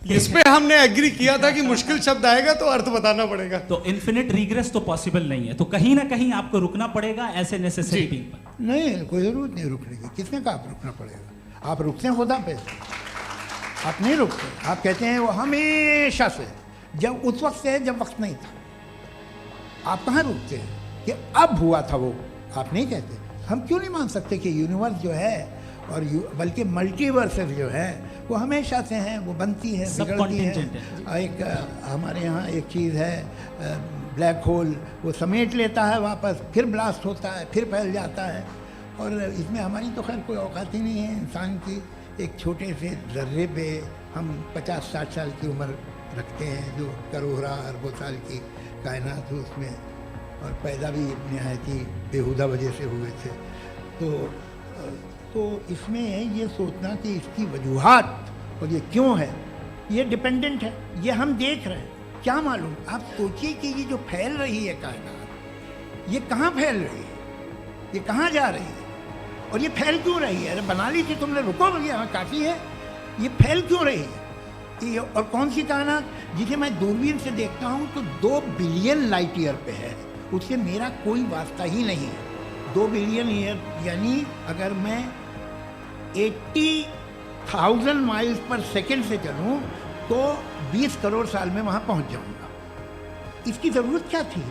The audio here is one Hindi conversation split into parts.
इस पे हमने एग्री किया था कि मुश्किल शब्द आएगा तो अर्थ बताना पड़ेगा। तो इन्फिनिट रिग्रेस तो पॉसिबल नहीं है, तो कहीं ना कहीं आपको रुकना पड़ेगा ऐसे नेसेसरी थिंग पर। नहीं, कोई जरूरत नहीं रुकने की। किसने कहा आप रुकना पड़ेगा? आप रुकते हैं खुदा पे, आप नहीं रुकते। आप कहते हैं वो हमेशा से, जब उस वक्त से जब वक्त नहीं था। आप कहाँ रुकते हैं कि अब हुआ था वो? आप नहीं कहते। हम क्यों नहीं मान सकते कि यूनिवर्स जो है और बल्कि मल्टीवर्सेस जो है वो हमेशा से हैं, वो बनती है, बिगड़ती है। एक हमारे यहाँ एक चीज़ है ब्लैक होल, वो समेट लेता है वापस, फिर ब्लास्ट होता है, फिर फैल जाता है। और इसमें हमारी तो खैर कोई औकात ही नहीं है इंसान की। एक छोटे से जर्रे पे हम 50-60 साल की उम्र रखते हैं, जो करोड़ों अरबों साल की कायनात है उसमें, और पैदा भी नहायत ही बेहुदा वजह से हुए थे। तो इसमें ये सोचना कि इसकी वजूहात और ये क्यों है, ये डिपेंडेंट है, ये हम देख रहे हैं। क्या मालूम? आप सोचिए कि ये जो फैल रही है कायनात, ये कहाँ फैल रही है, ये कहाँ जा रही है, और ये फैल क्यों रही है? अरे बना ली थी तुमने, रुको भैया, हाँ काफ़ी है। ये फैल क्यों रही है? ये और कौन सी कायनात जिसे मैं दूरबीन से देखता हूँ तो 2 बिलियन लाइट ईयर पे है, उससे मेरा कोई वास्ता ही नहीं है। 2 बिलियन ईयर यानी अगर मैं 80,000 माइल्स पर सेकेंड से चलूँ तो 20 करोड़ साल में वहाँ पहुँच जाऊँगा। इसकी ज़रूरत क्या थी?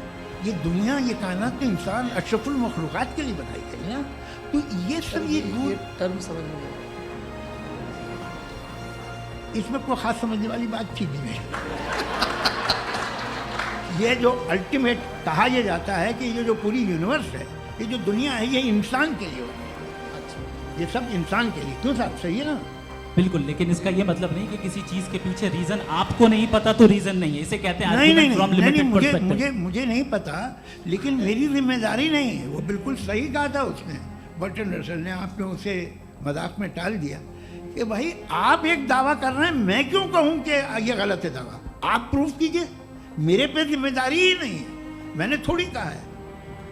ये दुनिया, ये कायनात तो इंसान अशरफुल मखलूक़ात के लिए बनाई गई ना। तो ये सब ये टर्म समझ में नहीं, इसमें कोई खास समझने वाली बात थी नहीं। ये जो अल्टीमेट कहा यह जाता है कि ये जो पूरी यूनिवर्स है, ये जो दुनिया है, ये इंसान के लिए है। ये सब इंसान के लिए। क्यों साहब? सही है ना? बिल्कुल, लेकिन इसका ये मतलब नहीं कि किसी चीज के पीछे रीजन आपको नहीं पता तो रीजन नहीं है, इसे कहते हैं नहीं, मुझे नहीं पता, लेकिन मेरी जिम्मेदारी नहीं है। वो बिल्कुल सही कहा था उसने, बर्टन रसल ने। आपने उसे मजाक में टाल दिया कि भाई आप एक दावा कर रहे हैं, मैं क्यों कहूँ कि ये गलत है दावा? आप प्रूफ कीजिए, मेरे पे जिम्मेदारी ही नहीं है, मैंने थोड़ी कहा है।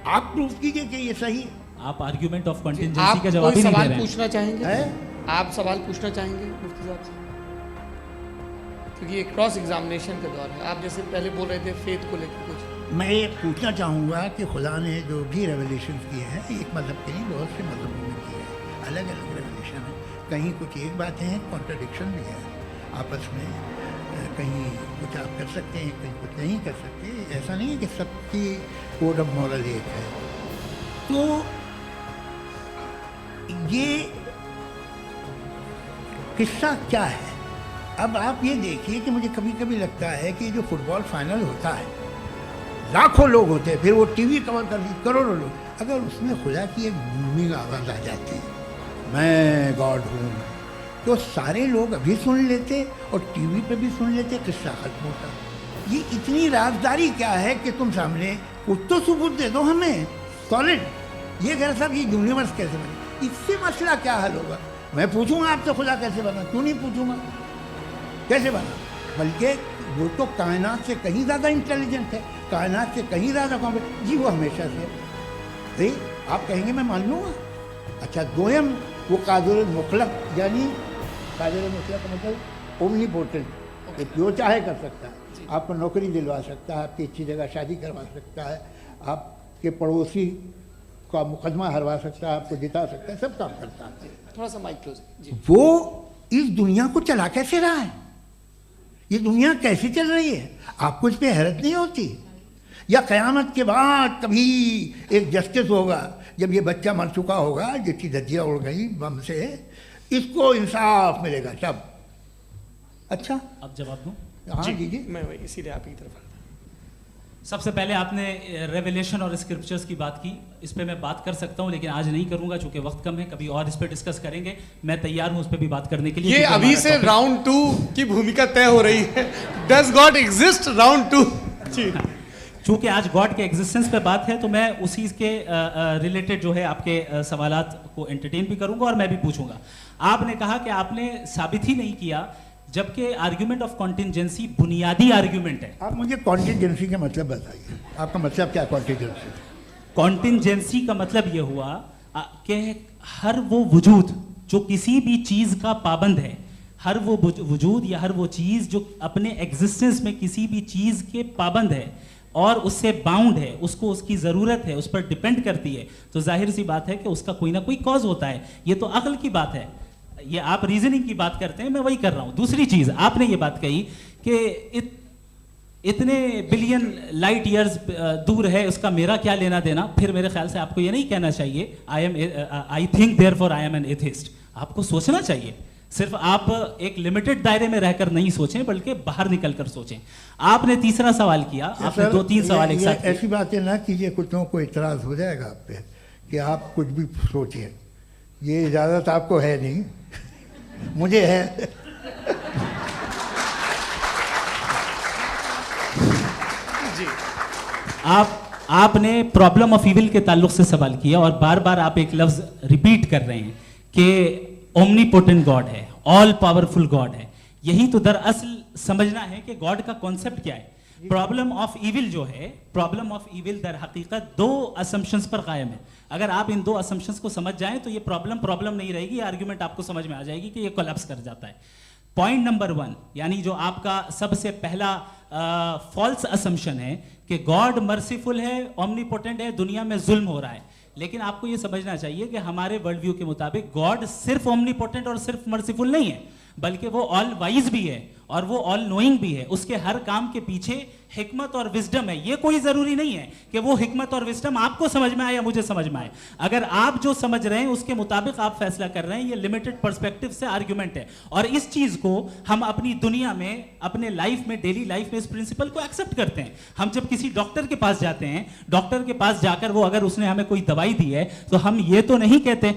आप प्रूफ कीजिए कि ये सही है। आप आर्ग्यूमेंट ऑफ कंटिंजेंसी का जवाब ही नहीं दे सवाल रहे हैं। पूछना चाहेंगे? है? आप सवाल पूछना चाहेंगे मुफ्ती साहब से? क्योंकि ये क्रॉस एग्जामिनेशन का दौर है। आप जैसे पहले बोल रहे थे फेथ को लेकर कुछ। मैं ये पूछना चाहूँगा कि खुदा ने जो भी रेवलेशन किए हैं, एक मज़हब के नहीं, बहुत से मज़हबों में किए हैं, अलग अलग रेवलेशन है। कहीं कुछ एक बातें हैं, कॉन्ट्रडिक्शन भी है आपस में, कहीं कुछ आप कर सकते हैं, कहीं कुछ नहीं कर सकते। ऐसा नहीं है कि सबकी कोड ऑफ मॉरल एक है। तो ये किस्सा क्या है? अब आप ये देखिए कि मुझे कभी कभी लगता है कि जो फुटबॉल फाइनल होता है, लाखों लोग होते हैं, फिर वो टीवी कवर कर दी, करोड़ों लोग, अगर उसमें खुदा की एक गूंगी आवाज़ आ जाती है, मैं गॉड हूँ, तो सारे लोग अभी सुन लेते और टीवी पे भी सुन लेते, किस्सा खत्म होता। ये इतनी राजदारी क्या है कि तुम सामने कुछ तो सबूत दे दो हमें सॉलिड। ये कह साहब ये यूनिवर्स कैसे बने, इससे मसला क्या हल होगा? मैं पूछूंगा आपसे खुदा कैसे बना? क्यों नहीं पूछूंगा कैसे बना? बल्कि वो तो कायनात से कहीं ज़्यादा इंटेलिजेंट है, कायनात से कहीं ज़्यादा कॉम्पिटेंट। जी वो हमेशा से भाई आप कहेंगे मैं मान लूँगा। अच्छा दोयम वो कादिर मुतलक, यानी कादिर मुतलक का मतलब ओमनीपोटेंट, जो चाहे कर सकता है। आपको नौकरी दिलवा सकता है, आपकी अच्छी जगह शादी करवा सकता है, आपके पड़ोसी का मुकदमा हरवा सकता है, आपको जिता सकता है, सब काम करता है। थोड़ा सा माइक क्लोज जी। वो इस दुनिया को चला कैसे रहा है? ये दुनिया कैसे चल रही है? आपको इस पर हैरत नहीं होती? या क़यामत के बाद कभी एक जस्टिस होगा, जब ये बच्चा मर चुका होगा, जिसकी धज्जियाँ उड़ गई बम से, इसको इंसाफ मिलेगा तब? अच्छा अब जवाब दूं? हाँ दीजिए। मैं वही इसीलिए आप की तरफ आता। सबसे पहले आपने रेवलेशन और स्क्रिप्चर्स की बात की, इस पे मैं बात कर सकता हूँ लेकिन आज नहीं करूंगा चूंकि वक्त कम है, कभी और इस पे डिस्कस करेंगे। मैं तैयार हूँ उस पे भी बात करने के लिए। ये अभी से राउंड 2 की भूमिका तय हो रही है। Does God exist round 2? चूंकि आज गॉड के एग्जिस्टेंस पे बात है तो मैं उसी के रिलेटेड जो है आपके सवालात को एंटरटेन भी करूंगा और मैं भी पूछूंगा। आपने कहा कि आपने साबित ही नहीं किया, जबकि आर्ग्यूमेंट ऑफ कॉन्टिंजेंसी बुनियादी आर्ग्यूमेंट है। आप मुझे कॉन्टिंजेंसी का मतलब बताइए, आपका मतलब क्या? कॉन्टिंजेंसी कॉन्टिंजेंसी का मतलब यह हुआ कि हर वो वजूद जो किसी भी चीज का पाबंद है, हर वो वजूद या हर वो चीज़ जो अपने एग्जिस्टेंस में किसी भी चीज़ के पाबंद है और उससे बाउंड है, उसको उसकी ज़रूरत है, उस पर डिपेंड करती है, तो जाहिर सी बात है कि उसका कोई ना कोई कॉज होता है। ये तो अक्ल की बात है, ये आप रीजनिंग की बात करते हैं, मैं वही कर रहा हूँ। दूसरी चीज़ आपने ये बात कही कि इतने बिलियन लाइट ईयर्स दूर है, उसका मेरा क्या लेना देना। फिर मेरे ख्याल से आपको ये नहीं कहना चाहिए I think therefore I am an atheist. आपको सोचना चाहिए, सिर्फ आप एक लिमिटेड दायरे में रहकर नहीं सोचें बल्कि बाहर निकलकर सोचें। आपने तीसरा सवाल किया, आपने 2-3 सवाल एक साथ किए। ऐसी बातें ना कीजिए, कुछ लोगों को इतराज हो जाएगा आप पे कि आप कुछ भी सोचिए। ये इजाज़त आपको है नहीं, मुझे है। आपने प्रॉब्लम ऑफ इविल के ताल्लुक से सवाल किया और बार बार आप एक लफ्ज रिपीट कर रहे हैं कि ओमनीपोटेंट गॉड है, ऑल पावरफुल गॉड है। यही तो दरअसल समझना है कि गॉड का कॉन्सेप्ट क्या है। प्रॉब्लम ऑफ इविल जो है, प्रॉब्लम ऑफ इविल दर हकीकत 2 असम्पशंस पर कायम है। अगर आप इन 2 असम्पशंस को समझ जाएं तो ये प्रॉब्लम नहीं रहेगी, आर्ग्यूमेंट आपको समझ में आ जाएगी कि ये कोलैप्स कर जाता है। पॉइंट नंबर 1, यानी जो आपका सबसे पहला फॉल्स असम्पशन है कि गॉड मर्सीफुल है, ओमनीपोटेंट है, दुनिया में जुल्म हो रहा है। लेकिन आपको ये समझना चाहिए कि हमारे वर्ल्ड व्यू के मुताबिक गॉड सिर्फ ओमनीपोटेंट और सिर्फ मर्सीफुल नहीं है, बल्कि वो ऑल वाइज भी है और वो ऑल नोइंग भी है। उसके हर काम के पीछे हिकमत और विजडम है। ये कोई जरूरी नहीं है कि वो हिकमत और विजडम आपको समझ में आए या मुझे समझ में आए। अगर आप जो समझ रहे हैं उसके मुताबिक आप फैसला कर रहे हैं, ये लिमिटेड पर्सपेक्टिव से आर्ग्यूमेंट है। और इस चीज को हम अपनी दुनिया में, अपने लाइफ में, डेली लाइफ में इस प्रिंसिपल को एक्सेप्ट करते हैं। हम जब किसी डॉक्टर के पास जाते हैं, डॉक्टर के पास जाकर वो अगर उसने हमें कोई दवाई दी है तो हम ये तो नहीं कहते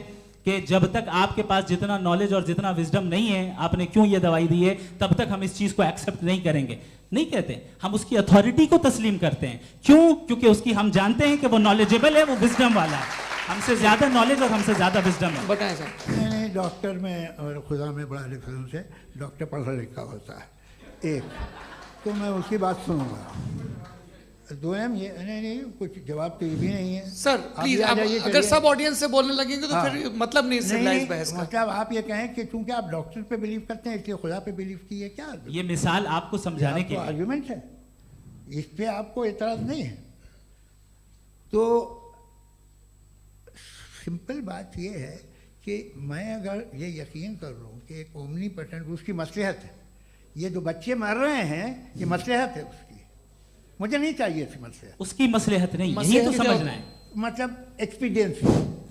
कि जब तक आपके पास जितना नॉलेज और जितना विजडम नहीं है, आपने क्यों ये दवाई दी है, तब तक हम इस चीज को एक्सेप्ट नहीं करेंगे। नहीं कहते, हम उसकी अथॉरिटी को तस्लीम करते हैं। क्यों? क्योंकि उसकी हम जानते हैं कि वो नॉलेजेबल है, वो विजडम वाला है, हमसे ज्यादा नॉलेज और हमसे ज्यादा विजडम है। बताएं सर। नहीं, डॉक्टर में और खुदा में बड़ा डिफरेंस है। डॉक्टर पढ़ा लिखा होता है, एक तो मैं उसकी बात सुनूंगा। दोनों ये नहीं, कुछ जवाब तो ये भी नहीं है। सर प्लीज, आप अगर सब ऑडियंस से बोलने लगेंगे तो फिर मतलब नहीं सिविलाइज्ड बहस का। मतलब आप ये कहें कि चूंकि आप डॉक्टर पे बिलीव करते हैं इसलिए खुदा पे बिलीव किए, क्या ये मिसाल आपको समझाने के लिए आर्गुमेंट है, इस पे आपको एतराज नहीं है। तो सिंपल बात ये है कि मैं अगर ये यकीन कर लूँ कि एक ओमनीपोटेंट, उसकी मसलहत है, ये जो बच्चे मर रहे हैं ये मसलहत है उसकी, मुझे नहीं चाहिए थी मसलहत। उसकी मसलहत नहीं, यही तो समझना है, मतलब एक्सपीरियंस।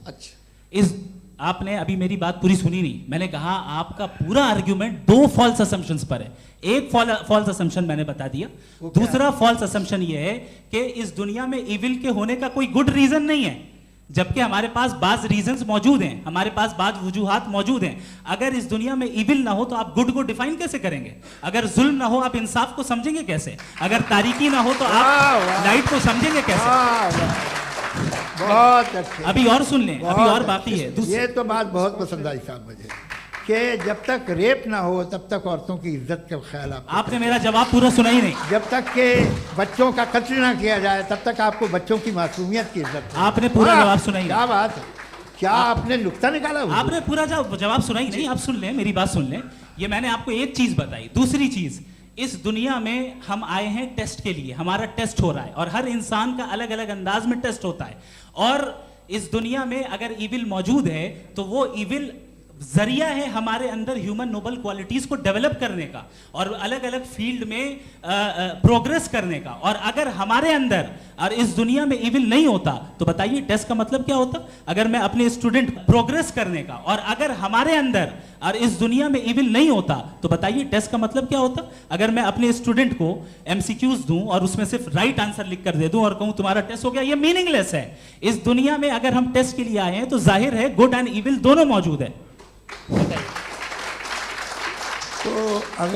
अच्छा, इस आपने अभी मेरी बात पूरी सुनी नहीं। मैंने कहा आपका पूरा आर्ग्यूमेंट 2 फॉल्स असम्पशंस पर है। एक फॉल्स असम्पशन मैंने बता दिया, दूसरा फॉल्स असम्पशन ये है कि इस दुनिया में इविल के होने का कोई गुड रीजन नहीं है, जबकि हमारे पास बाज रीजंस मौजूद हैं, हमारे पास बाज वजूहात मौजूद हैं। अगर इस दुनिया में इविल ना हो तो आप गुड को डिफाइन कैसे करेंगे? अगर जुल्म ना हो आप इंसाफ को समझेंगे कैसे? अगर तारीकी ना हो तो आप लाइट को समझेंगे कैसे? बहुत अच्छे। अभी और सुन लें, अभी और बाकी है। ये तो बात बहुत पसंद आई साहब मुझे कि जब तक रेप ना हो तब तक औरतों की इज्जत का ख्याल आपने मेरा जवाब पूरा सुना ही नहीं। जब तक के बच्चों का कत्ल ना किया जाए तब तक आपको बच्चों की मासूमियत की इज्जत। आपने पूरा जवाब सुना ही नहीं। क्या बात है, क्या आपने नुक्ता निकाला? आपने पूरा जवाब सुना ही नहीं। आप सुन लें, मेरी बात सुन लें। ये मैंने आपको एक चीज बताई। दूसरी चीज, इस दुनिया में हम आए हैं टेस्ट के लिए, हमारा टेस्ट हो रहा है और हर इंसान का अलग अलग अंदाज में टेस्ट होता है। और इस दुनिया में अगर इविल मौजूद है तो वो इविल जरिया है हमारे अंदर ह्यूमन नोबल क्वालिटीज को डेवलप करने का और अलग अलग फील्ड में प्रोग्रेस करने का। और अगर हमारे अंदर और इस दुनिया में इविल नहीं होता तो बताइए टेस्ट का मतलब क्या होता? अगर मैं अपने स्टूडेंट प्रोग्रेस करने का, और अगर हमारे अंदर और इस दुनिया में इविल नहीं होता तो बताइए टेस्ट का मतलब क्या होता? अगर मैं अपने स्टूडेंट को एमसीक्यूज दूं और उसमें सिर्फ राइट आंसर लिख कर दे दूं और कहूं तुम्हारा टेस्ट हो गया, ये मीनिंगलेस है। इस दुनिया में अगर हम टेस्ट के लिए आए हैं तो जाहिर है गुड एंड इविल दोनों मौजूद है। तो अगर